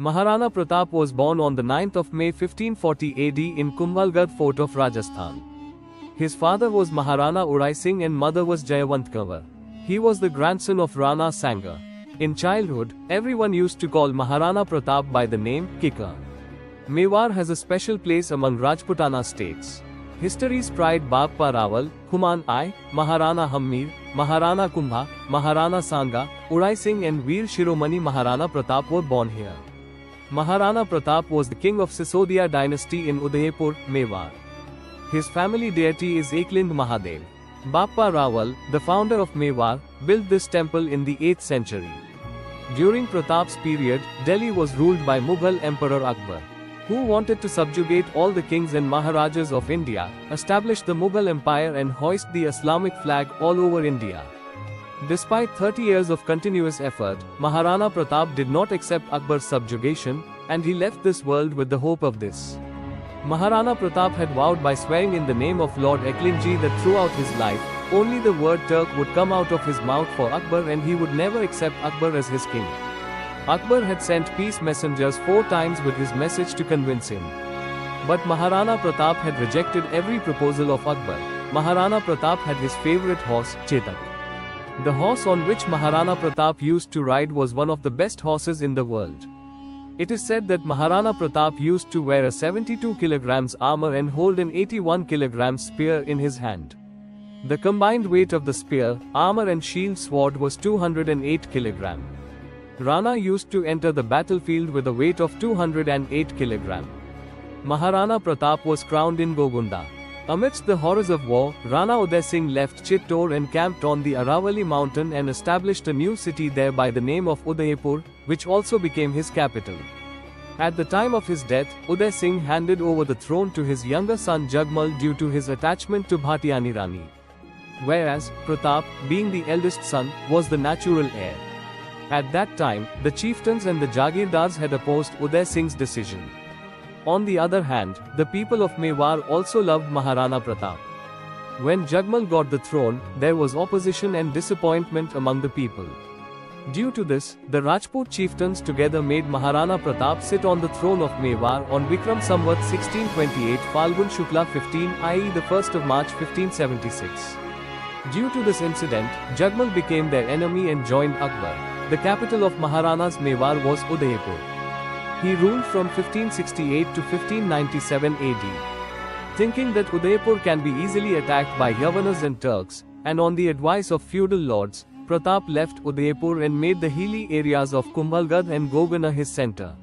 Maharana Pratap was born on the 9th of May 1540 AD in Kumbhalgarh fort of Rajasthan. His father was Maharana Uday Singh and mother was Jayawant Kaur. He was the grandson of Rana Sanga. In childhood, everyone used to call Maharana Pratap by the name Kicker. Mewar has a special place among Rajputana states. History's pride Bappa Rawal, Human I, Maharana Hammir, Maharana Kumbha, Maharana Sanga, Uday Singh and Veer Shiromani Maharana Pratap were born here. Maharana Pratap was the king of Sisodia dynasty in Udaipur, Mewar. His family deity is Eklind Mahadev. Bappa Rawal, the founder of Mewar, built this temple in the 8th century. During Pratap's period, Delhi was ruled by Mughal Emperor Akbar, who wanted to subjugate all the kings and Maharajas of India, establish the Mughal Empire and hoist the Islamic flag all over India. Despite 30 years of continuous effort, Maharana Pratap did not accept Akbar's subjugation, and he left this world with the hope of this. Maharana Pratap had vowed by swearing in the name of Lord Eklinji that throughout his life, only the word Turk would come out of his mouth for Akbar and he would never accept Akbar as his king. Akbar had sent peace messengers 4 times with his message to convince him. But Maharana Pratap had rejected every proposal of Akbar. Maharana Pratap had his favorite horse, Chetak. The horse on which Maharana Pratap used to ride was one of the best horses in the world. It is said that Maharana Pratap used to wear a 72 kg armor and hold an 81 kg spear in his hand. The combined weight of the spear, armor and shield sword was 208 kg. Rana used to enter the battlefield with a weight of 208 kg. Maharana Pratap was crowned in Gogunda. Amidst the horrors of war, Rana Uday Singh left Chittor and camped on the Aravali mountain and established a new city there by the name of Udaipur, which also became his capital. At the time of his death, Uday Singh handed over the throne to his younger son Jagmal due to his attachment to Bhatiyani Rani. Whereas, Pratap, being the eldest son, was the natural heir. At that time, the chieftains and the Jagirdars had opposed Uday Singh's decision. On the other hand, the people of Mewar also loved Maharana Pratap. When Jagmal got the throne, there was opposition and disappointment among the people. Due to this, the Rajput chieftains together made Maharana Pratap sit on the throne of Mewar on Vikram Samvat 1628 Falgun Shukla 15 i.e. the 1st of March 1576. Due to this incident, Jagmal became their enemy and joined Akbar. The capital of Maharanas Mewar was Udaipur. He ruled from 1568 to 1597 AD. Thinking that Udaipur can be easily attacked by Yavanas and Turks, and on the advice of feudal lords, Pratap left Udaipur and made the hilly areas of Kumbhalgarh and Gogana his center.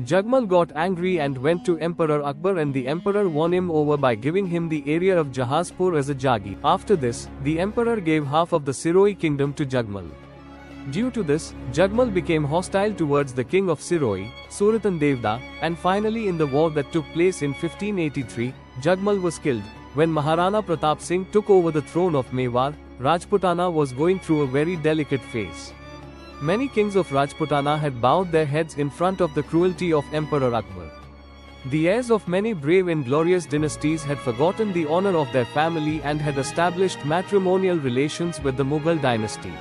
Jagmal got angry and went to Emperor Akbar and the emperor won him over by giving him the area of Jahazpur as a jagi. After this, the emperor gave half of the Siroi kingdom to Jagmal. Due to this, Jagmal became hostile towards the king of Siroi, Suratan Devda, and finally in the war that took place in 1583, Jagmal was killed. When Maharana Pratap Singh took over the throne of Mewar, Rajputana was going through a very delicate phase. Many kings of Rajputana had bowed their heads in front of the cruelty of Emperor Akbar. The heirs of many brave and glorious dynasties had forgotten the honor of their family and had established matrimonial relations with the Mughal dynasty.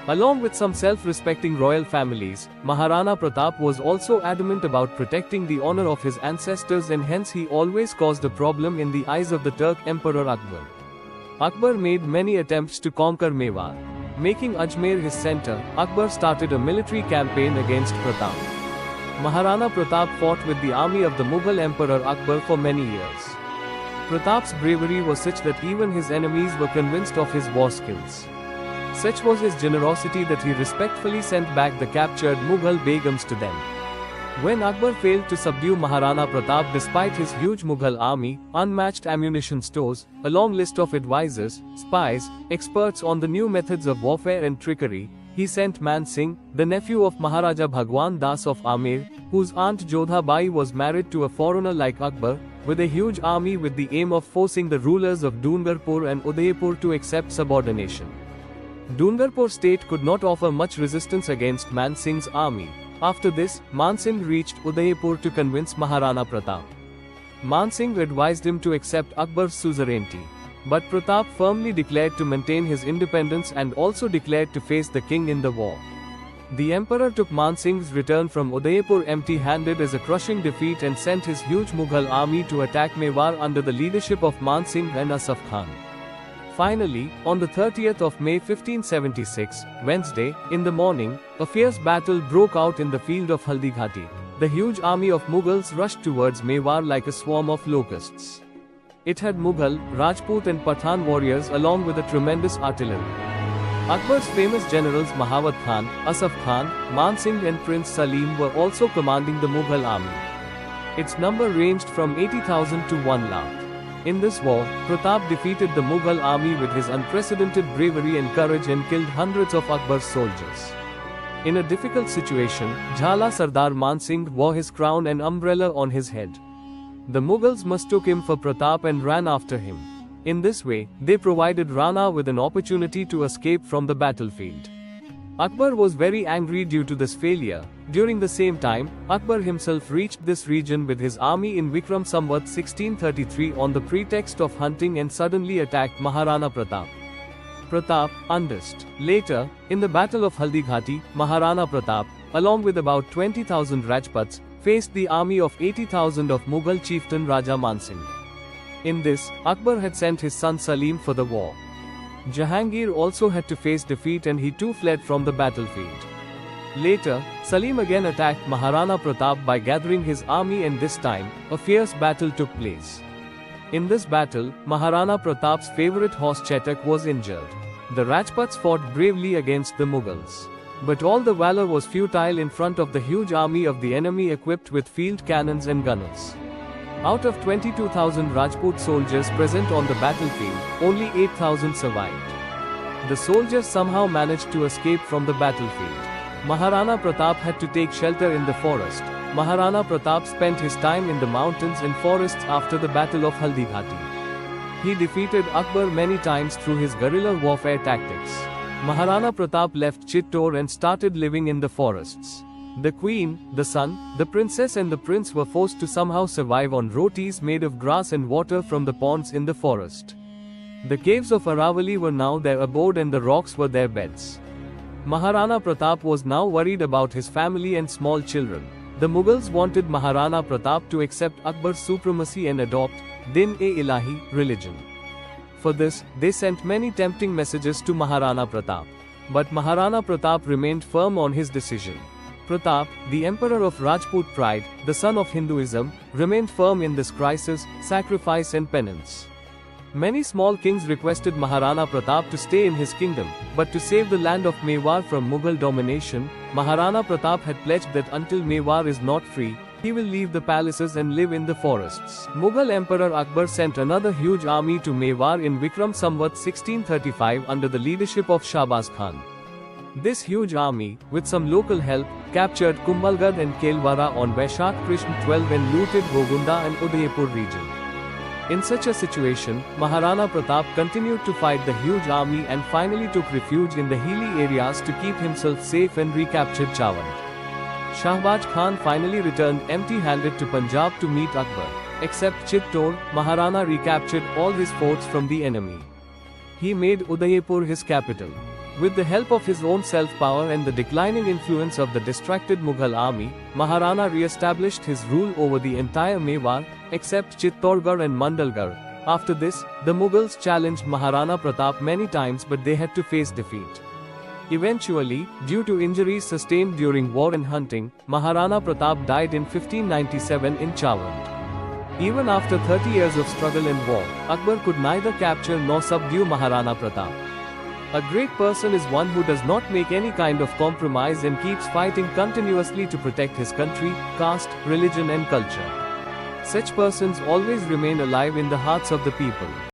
Along with some self-respecting royal families, Maharana Pratap was also adamant about protecting the honor of his ancestors and hence he always caused a problem in the eyes of the Turk Emperor Akbar. Akbar made many attempts to conquer Mewar. Making Ajmer his center, Akbar started a military campaign against Pratap. Maharana Pratap fought with the army of the Mughal Emperor Akbar for many years. Pratap's bravery was such that even his enemies were convinced of his war skills. Such was his generosity that he respectfully sent back the captured Mughal Begums to them. When Akbar failed to subdue Maharana Pratap despite his huge Mughal army, unmatched ammunition stores, a long list of advisors, spies, experts on the new methods of warfare and trickery, he sent Man Singh, the nephew of Maharaja Bhagwan Das of Amer, whose aunt Jodha Bai was married to a foreigner like Akbar, with a huge army with the aim of forcing the rulers of Dungarpur and Udaipur to accept subordination. Dungarpur state could not offer much resistance against Man Singh's army. After this, Man Singh reached Udaipur to convince Maharana Pratap. Man Singh advised him to accept Akbar's suzerainty. But Pratap firmly declared to maintain his independence and also declared to face the king in the war. The emperor took Man Singh's return from Udaipur empty-handed as a crushing defeat and sent his huge Mughal army to attack Mewar under the leadership of Man Singh and Asaf Khan. Finally, on the 30th of May 1576, Wednesday, in the morning, a fierce battle broke out in the field of Haldighati. The huge army of Mughals rushed towards Mewar like a swarm of locusts. It had Mughal, Rajput and Pathan warriors along with a tremendous artillery. Akbar's famous generals Mahawat Khan, Asaf Khan, Man Singh and Prince Salim were also commanding the Mughal army. Its number ranged from 80,000 to 1 lakh. In this war, Pratap defeated the Mughal army with his unprecedented bravery and courage and killed hundreds of Akbar's soldiers. In a difficult situation, Jhala Sardar Man Singh wore his crown and umbrella on his head. The Mughals mistook him for Pratap and ran after him. In this way, they provided Rana with an opportunity to escape from the battlefield. Akbar was very angry due to this failure. During the same time, Akbar himself reached this region with his army in Vikram Samvat 1633 on the pretext of hunting and suddenly attacked Maharana Pratap. Pratap, undressed. Later, in the Battle of Haldighati, Maharana Pratap, along with about 20,000 Rajputs, faced the army of 80,000 of Mughal chieftain Raja Man Singh. In this, Akbar had sent his son Salim for the war. Jahangir also had to face defeat and he too fled from the battlefield. Later, Salim again attacked Maharana Pratap by gathering his army and this time, a fierce battle took place. In this battle, Maharana Pratap's favorite horse Chetak was injured. The Rajputs fought bravely against the Mughals. But all the valor was futile in front of the huge army of the enemy equipped with field cannons and gunners. Out of 22,000 Rajput soldiers present on the battlefield, only 8,000 survived. The soldiers somehow managed to escape from the battlefield. Maharana Pratap had to take shelter in the forest. Maharana Pratap spent his time in the mountains and forests after the Battle of Haldighati. He defeated Akbar many times through his guerrilla warfare tactics. Maharana Pratap left Chittor and started living in the forests. The queen, the son, the princess and the prince were forced to somehow survive on rotis made of grass and water from the ponds in the forest. The caves of Aravali were now their abode and the rocks were their beds. Maharana Pratap was now worried about his family and small children. The Mughals wanted Maharana Pratap to accept Akbar's supremacy and adopt Din-e-Ilahi religion. For this, they sent many tempting messages to Maharana Pratap. But Maharana Pratap remained firm on his decision. Pratap, the emperor of Rajput pride, the son of Hinduism, remained firm in this crisis, sacrifice and penance. Many small kings requested Maharana Pratap to stay in his kingdom, but to save the land of Mewar from Mughal domination, Maharana Pratap had pledged that until Mewar is not free, he will leave the palaces and live in the forests. Mughal Emperor Akbar sent another huge army to Mewar in Vikram Samvat 1635 under the leadership of Shahbaz Khan. This huge army, with some local help, captured Kumbhalgarh and Kelwara on Vaishakh Krishna 12 and looted Gogunda and Udaipur region. In such a situation, Maharana Pratap continued to fight the huge army and finally took refuge in the hilly areas to keep himself safe and recaptured Chawand. Shahbaz Khan finally returned empty-handed to Punjab to meet Akbar. Except Chittor, Maharana recaptured all his forts from the enemy. He made Udaipur his capital. With the help of his own self-power and the declining influence of the distracted Mughal army, Maharana re-established his rule over the entire Mewar, except Chittorgarh and Mandalgarh. After this, the Mughals challenged Maharana Pratap many times but they had to face defeat. Eventually, due to injuries sustained during war and hunting, Maharana Pratap died in 1597 in Chawand. Even after 30 years of struggle and war, Akbar could neither capture nor subdue Maharana Pratap. A great person is one who does not make any kind of compromise and keeps fighting continuously to protect his country, caste, religion and culture. Such persons always remain alive in the hearts of the people.